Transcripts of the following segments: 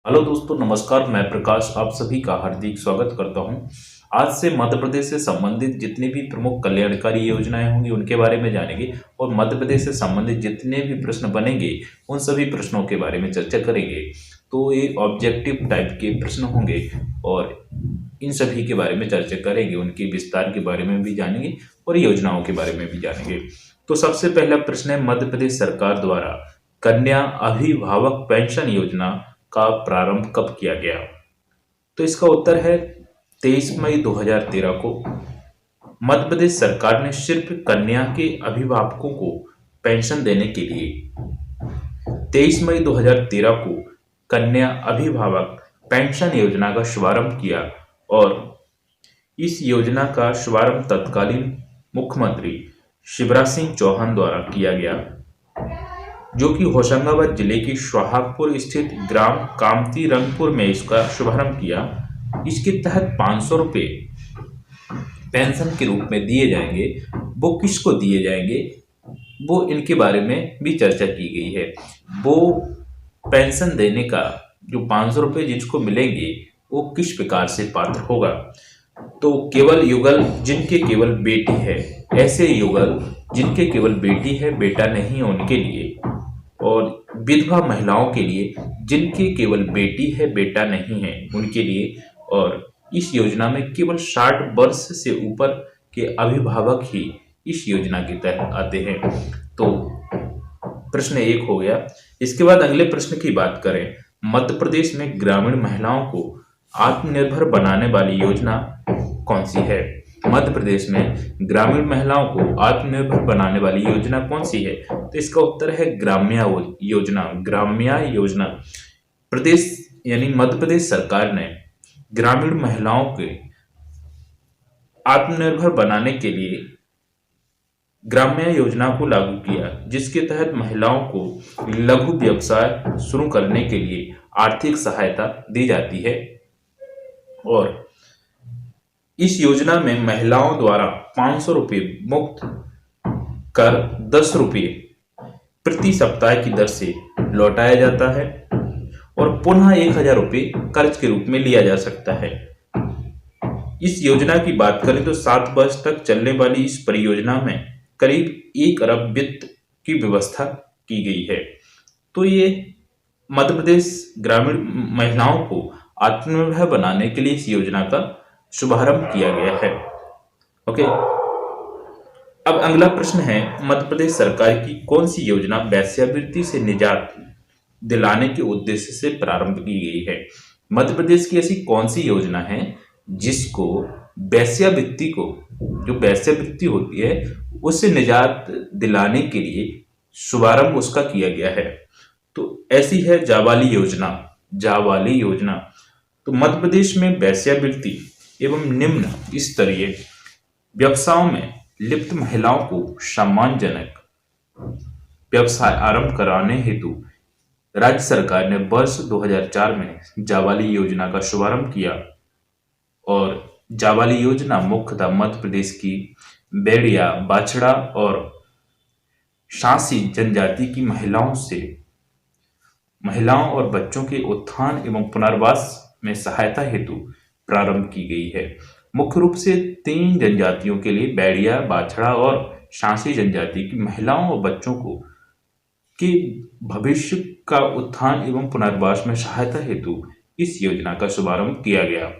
Hello दोस्तों, नमस्कार। मैं प्रकाश आप सभी का हार्दिक स्वागत करता हूं। आज से मध्य प्रदेश से संबंधित जितनी भी प्रमुख कल्याणकारी योजनाएं होंगी उनके बारे में जानेंगे और मध्य प्रदेश से संबंधित जितने भी प्रश्न बनेंगे उन सभी प्रश्नों के बारे में चर्चा करेंगे। तो ये ऑब्जेक्टिव टाइप के प्रश्न होंगे और इन सभी के बारे में चर्चा करेंगे, उनके विस्तार के बारे में भी जानेंगे और योजनाओं के बारे में भी जानेंगे। तो सबसे पहला प्रश्न है, मध्य प्रदेश सरकार द्वारा कन्या अभिभावक पेंशन योजना का प्रारंभ कब किया गया? तो इसका उत्तर है 23 मई 2013 को। मध्य प्रदेश सरकार ने सिर्फ कन्या के अभिभावकों को पेंशन देने के लिए 23 मई 2013 को कन्या अभिभावक पेंशन योजना का शुभारंभ किया और इस योजना का शुभारंभ तत्कालीन मुख्यमंत्री शिवराज सिंह चौहान द्वारा किया गया, जो कि होशंगाबाद जिले की सोहागपुर स्थित ग्राम कामती रंगपुर में इसका शुभारंभ किया। इसके तहत 500 रुपये पेंशन के रूप में दिए जाएंगे। वो किसको दिए जाएंगे, वो इनके बारे में भी चर्चा की गई है। वो पेंशन देने का जो 500 रुपये जिसको मिलेंगे वो किस प्रकार से पात्र होगा? तो केवल युगल जिनके केवल बेटी है, ऐसे युगल जिनके केवल बेटी है बेटा नहीं है उनके लिए, और विधवा महिलाओं के लिए जिनके केवल बेटी है बेटा नहीं है उनके लिए, और इस योजना में केवल 60 वर्ष से ऊपर के अभिभावक ही इस योजना के तहत आते हैं। तो प्रश्न 1 हो गया। इसके बाद अगले प्रश्न की बात करें, मध्य प्रदेश में ग्रामीण महिलाओं को आत्मनिर्भर बनाने वाली योजना कौन सी है? मध्य प्रदेश में ग्रामीण महिलाओं को आत्मनिर्भर बनाने वाली योजना कौन सी है? तो इसका उत्तर है ग्राम्या योजना। ग्राम्या योजना प्रदेश यानी मध्य प्रदेश सरकार ने ग्रामीण महिलाओं के आत्मनिर्भर बनाने के लिए ग्राम्या योजना को लागू किया, जिसके तहत महिलाओं को लघु व्यवसाय शुरू करने के लिए आर्थिक सहायता दी जाती है। और इस योजना में महिलाओं द्वारा 500 रुपये मुक्त कर 10 रुपये प्रति सप्ताह की दर से लौटाया जाता है और पुनः 1000 रुपये कर्ज के रूप में लिया जा सकता है। इस योजना की बात करें तो 7 वर्ष तक चलने वाली इस परियोजना में करीब 1 अरब वित्त की व्यवस्था की गई है। तो ये मध्य प्रदेश ग्रामीण महिलाओं को आत्मनिर्भर बनाने के लिए इस योजना का शुभारंभ किया गया है। ओके, अब अगला प्रश्न है, मध्य प्रदेश सरकार की कौन सी योजना वेश्यावृत्ति से निजात दिलाने के उद्देश्य से प्रारंभ की गई है? मध्य प्रदेश की ऐसी कौन सी योजना है जिसको वेश्यावृत्ति को, जो वेश्यावृत्ति होती है उससे निजात दिलाने के लिए शुभारंभ उसका किया गया है? तो ऐसी है जाबाली योजना। जाबाली योजना तो मध्य प्रदेश में वेश्यावृत्ति एवं निम्न स्तरीय व्यवसायों में लिप्त महिलाओं को सम्मानजनक व्यवसाय आरंभ कराने हेतु राज्य सरकार ने वर्ष 2004 में जाबाली योजना का शुभारंभ किया। और जाबाली योजना मुख्यतः मध्य प्रदेश की बेड़िया, बाछड़ा और शासी जनजाति की महिलाओं और बच्चों के उत्थान एवं पुनर्वास में सहायता हेतु प्रारंभ की गई है। मुख्य रूप से 3 जनजातियों के लिए बेड़िया, बाछड़ा और शासी जनजाति की महिलाओं और बच्चों को के भविष्य का उत्थान एवं पुनर्वास में सहायता हेतु इस योजना का शुभारंभ किया गया।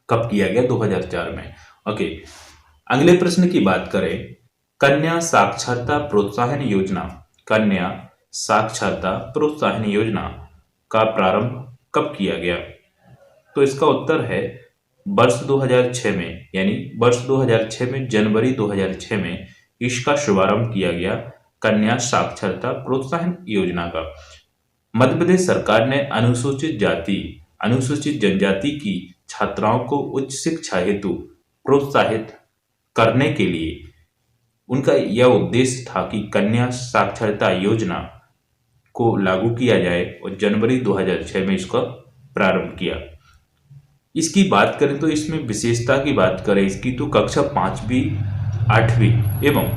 कब किया गया? 2004 में। ओके, अगले प्रश्न की बात करें, कन्या साक्षरता प्रोत्साहन योजना। कन्या साक्षरता प्रोत्साहन योजना का प्रारंभ कब किया गया? तो इसका उत्तर है वर्ष 2006 में, यानी वर्ष 2006 में, जनवरी 2006 में इसका शुभारंभ किया गया, कन्या साक्षरता प्रोत्साहन योजना का। मध्य प्रदेश सरकार ने अनुसूचित जाति, अनुसूचित जनजाति की छात्राओं को उच्च शिक्षा हेतु प्रोत्साहित करने के लिए उनका यह उद्देश्य था कि कन्या साक्षरता योजना को लागू किया जाए और जनवरी 2006 में इसका प्रारंभ किया। इसकी बात करें तो इसमें विशेषता की बात करें इसकी तो कक्षा 5वीं, 8वीं एवं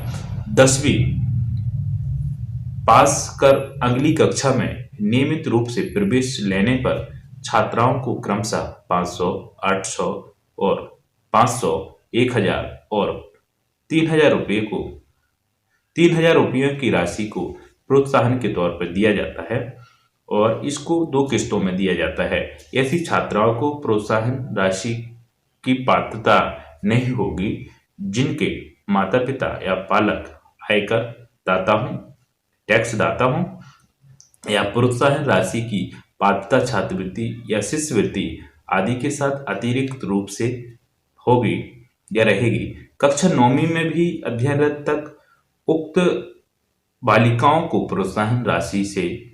10वीं पास कर अगली कक्षा में नियमित रूप से प्रवेश लेने पर छात्राओं को क्रमशः 500, 800 और 500, 1000 और 3000 रुपयों की राशि को प्रोत्साहन के तौर पर दिया जाता है और इसको 2 किस्तों में दिया जाता है। ऐसी छात्राओं को प्रोत्साहन राशि की पात्रता नहीं होगी जिनके माता पिता या पालक आयकर दाता हों, टैक्स दाता हों या प्रोत्साहन राशि की पात्रता छात्रवृत्ति या शिष्यवृत्ति आदि के साथ अतिरिक्त रूप से होगी या रहेगी। कक्षा 9वीं में भी अध्ययनरत तक उक्त बालिकाओं को प्रोत्साहन राशि से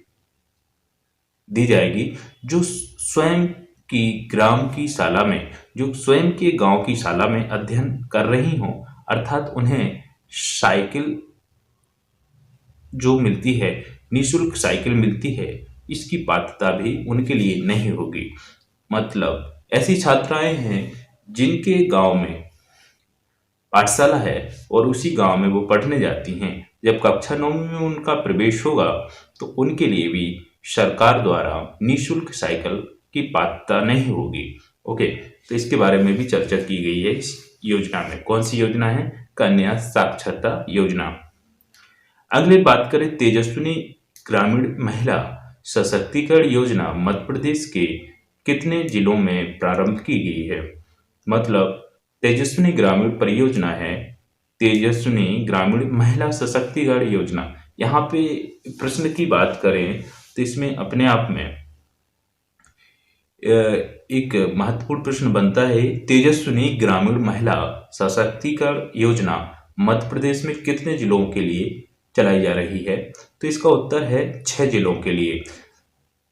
दी जाएगी जो स्वयं के गांव की शाला में अध्ययन कर रही हों, अर्थात उन्हें साइकिल जो मिलती है, निःशुल्क साइकिल मिलती है, इसकी पात्रता भी उनके लिए नहीं होगी। मतलब ऐसी छात्राएं हैं जिनके गांव में पाठशाला है और उसी गांव में वो पढ़ने जाती हैं। जब कक्षा 9वीं में उनका प्रवेश होगा तो उनके लिए भी सरकार द्वारा निःशुल्क साइकिल की पात्रता नहीं होगी। ओके, तो इसके बारे में भी चर्चा की गई है इस योजना में। कौन सी योजना है? कन्या साक्षरता योजना। अगले बात करें तेजस्विनी ग्रामीण महिला सशक्तिकरण योजना मध्य प्रदेश के कितने जिलों में प्रारंभ की गई है? मतलब तेजस्विनी ग्रामीण परियोजना है तेजस्विनी ग्रामीण महिला सशक्तिकरण योजना। यहाँ पे प्रश्न की बात करें तो इसमें अपने आप में एक महत्वपूर्ण प्रश्न बनता है, तेजस्विनी ग्रामीण महिला सशक्तिकरण योजना मध्य प्रदेश में कितने जिलों के लिए चलाई जा रही है? तो इसका उत्तर है 6 जिलों के लिए।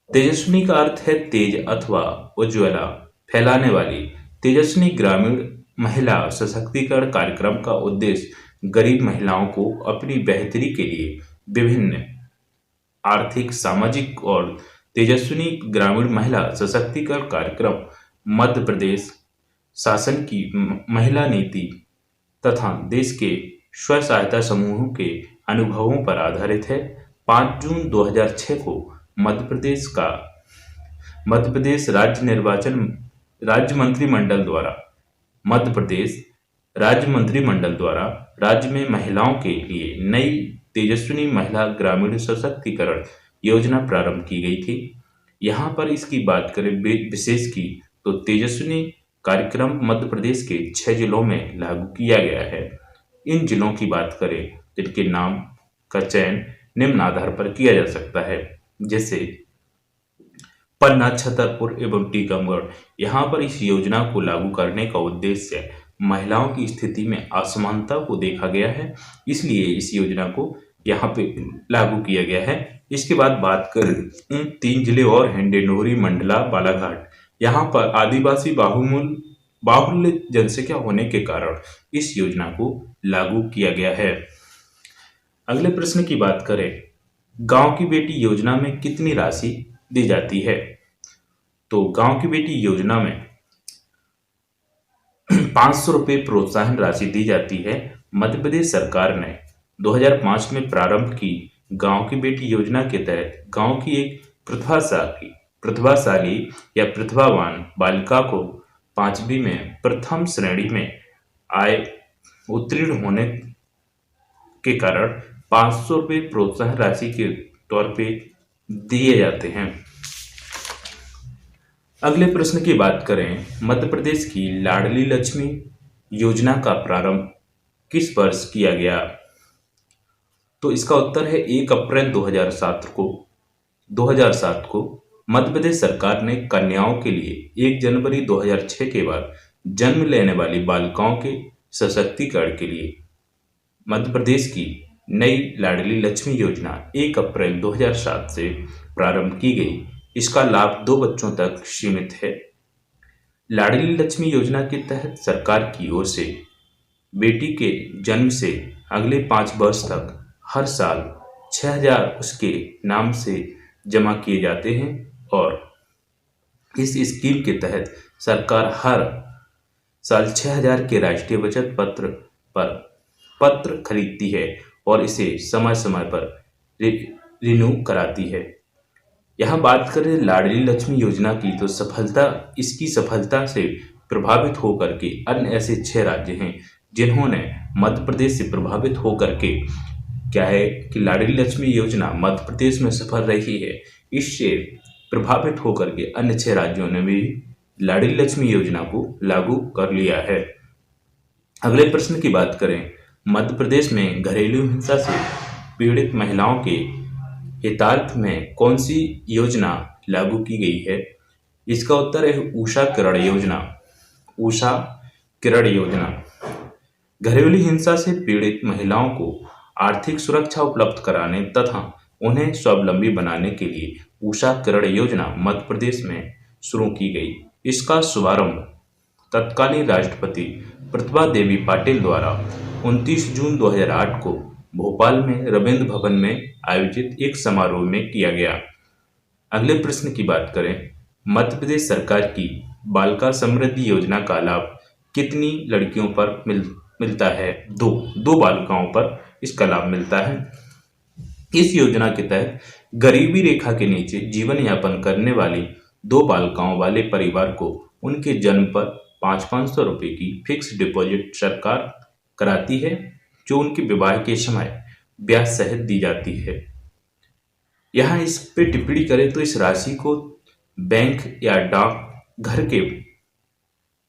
तेजस्विनी का अर्थ है तेज अथवा उज्ज्वला, फैलाने वाली। तेजस्विनी ग्रामीण महिला सशक्तिकरण कार्यक्रम का उद्देश्य गरीब महिलाओं को अपनी बेहतरी के लिए विभिन्न आर्थिक, सामाजिक और तेजस्विनी ग्रामीण महिला सशक्तिकरण कार्यक्रम मध्य प्रदेश शासन की महिला नीति तथा देश के स्व सहायता समूहों के अनुभवों पर आधारित है। 5 जून 2006 को मध्य प्रदेश राज्य मंत्रिमंडल द्वारा राज्य में महिलाओं के लिए नई तेजस्विनी महिला ग्रामीण सशक्तिकरण योजना प्रारंभ की गई थी। यहाँ पर इसकी बात करें विशेष की तो तेजस्विनी कार्यक्रम मध्य प्रदेश के 6 जिलों में लागू किया गया है। इन जिलों की बात करें तो इनके नाम का चयन निम्न आधार पर किया जा सकता है, जैसे पन्ना, छतरपुर एवं टीकमगढ़। यहाँ पर इस योजना को लागू करने का उद्देश्य महिलाओं की स्थिति में असमानता को देखा गया है, इसलिए इस योजना को यहाँ पे लागू किया गया है। इसके बाद बात करें 3 जिले और हैं, डिंडोरी, मंडला, बालाघाट। यहाँ पर आदिवासी बाहुल्य जनसंख्या होने के कारण इस योजना को लागू किया गया है। अगले प्रश्न की बात करें, गांव की बेटी योजना में कितनी राशि दी जाती है? तो गांव की बेटी योजना में 500 रुपये प्रोत्साहन राशि दी जाती है। मध्य प्रदेश सरकार ने 2005 में प्रारंभ की गांव की बेटी योजना के तहत गांव की एक प्रतिभाशाली या प्रतिभावान बालिका को 5वीं में प्रथम श्रेणी में उत्तीर्ण होने के कारण 500 रुपये प्रोत्साहन राशि के तौर पे दिए जाते हैं। अगले प्रश्न की बात करें, मध्य प्रदेश की लाडली लक्ष्मी योजना का प्रारंभ किस वर्ष किया गया? तो इसका उत्तर है 1 अप्रैल 2007 को मध्य प्रदेश सरकार ने कन्याओं के लिए 1 जनवरी 2006 के बाद जन्म लेने वाली बालिकाओं के सशक्तिकरण के लिए मध्य प्रदेश की नई लाडली लक्ष्मी योजना 1 अप्रैल 2007 से प्रारंभ की गई। इसका लाभ 2 बच्चों तक सीमित है। लाडली लक्ष्मी योजना के तहत सरकार की ओर से बेटी के जन्म से अगले 5 वर्ष तक हर साल 6000 उसके नाम से जमा किए जाते हैं और इस स्कीम के तहत सरकार हर साल 6000 के राष्ट्रीय बचत पत्र खरीदती है और इसे समय समय पर रिन्यू कराती है। यहाँ बात करें लाडली लक्ष्मी योजना की, तो इसकी सफलता से प्रभावित होकर के अन्य ऐसे 6 राज्य हैं जिन्होंने मध्य प्रदेश से प्रभावित होकर के, क्या है कि लाडली लक्ष्मी योजना मध्य प्रदेश में सफल रही है, इससे प्रभावित होकर के अन्य 6 राज्यों ने भी लाडली लक्ष्मी योजना को लागू कर लिया है। अगले प्रश्न की बात करें, मध्य प्रदेश में घरेलू हिंसा से पीड़ित महिलाओं के हितार्थ में कौन सी योजना लागू की गई है? इसका उत्तर है उषा किरण योजना। उषा किरण योजना घरेलू हिंसा से पीड़ित महिलाओं को आर्थिक सुरक्षा उपलब्ध कराने तथा उन्हें स्वावलंबी बनाने के लिए उषा किरण योजना मध्य प्रदेश में शुरू की गई। इसका शुभारंभ तत्कालीन राष्ट्रपति प्रतिभा देवी पाटिल द्वारा 29 जून 2008 को भोपाल में रविंद्र भवन में आयोजित एक समारोह में किया गया। अगले प्रश्न की बात करें, मध्य प्रदेश सरकार की बालिका समृद्धि योजना का लाभ कितनी लड़कियों पर मिलता है? दो बालिकाओं पर इसका लाभ मिलता है। इस योजना के तहत गरीबी रेखा के नीचे जीवन यापन करने वाली 2 बालिकाओं वाले परिवार को उनके जन्म पर 500 रुपये की फिक्स डिपॉजिट सरकार कराती है, जो उनके विवाह के समय ब्याज सहित दी जाती है। यहाँ इस पे टिप्पणी करें तो इस राशि को बैंक या डाक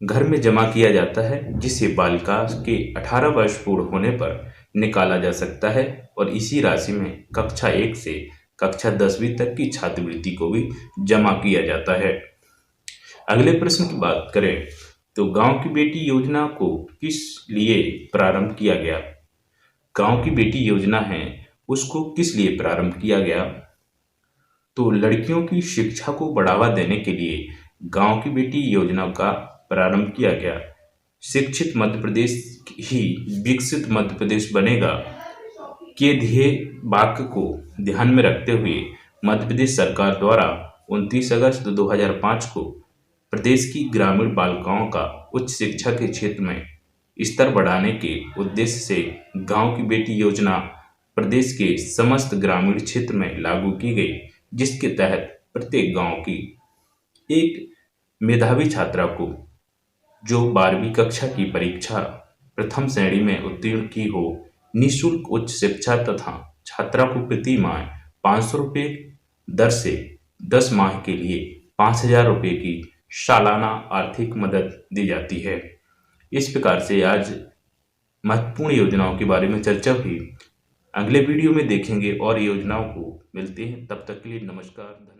घर में जमा किया जाता है, जिसे बालिका के 18 वर्ष पूर्ण होने पर निकाला जा सकता है और इसी राशि में कक्षा 1 से कक्षा 10वीं तक की छात्रवृत्ति को भी जमा किया जाता है। अगले प्रश्न की बात करें तो गांव की बेटी योजना को किस लिए प्रारंभ किया गया? गांव की बेटी योजना है उसको किस लिए प्रारंभ किया गया? तो लड़कियों की शिक्षा को बढ़ावा देने के लिए गांव की बेटी योजना का प्रारंभ किया गया। शिक्षित मध्य प्रदेश ही विकसित मध्य प्रदेश बनेगा के ध्येय वाक्य को ध्यान में रखते हुए मध्य प्रदेश सरकार द्वारा 29 अगस्त 2005 को प्रदेश की ग्रामीण बालिकाओं का उच्च शिक्षा के क्षेत्र में स्तर बढ़ाने के उद्देश्य से गांव की बेटी योजना प्रदेश के समस्त ग्रामीण क्षेत्र में लागू की गई, जिसके तहत प्रत्येक गांव की एक मेधावी छात्रा को जो 12वीं कक्षा की परीक्षा प्रथम श्रेणी में उत्तीर्ण की हो, निःशुल्क उच्च शिक्षा तथा छात्रा को प्रति माह 500 रुपये दर से 10 माह के लिए 5000 रुपये की सालाना आर्थिक मदद दी जाती है। इस प्रकार से आज महत्वपूर्ण योजनाओं के बारे में चर्चा हुई। अगले वीडियो में देखेंगे और योजनाओं को। मिलते हैं, तब तक के लिए नमस्कार।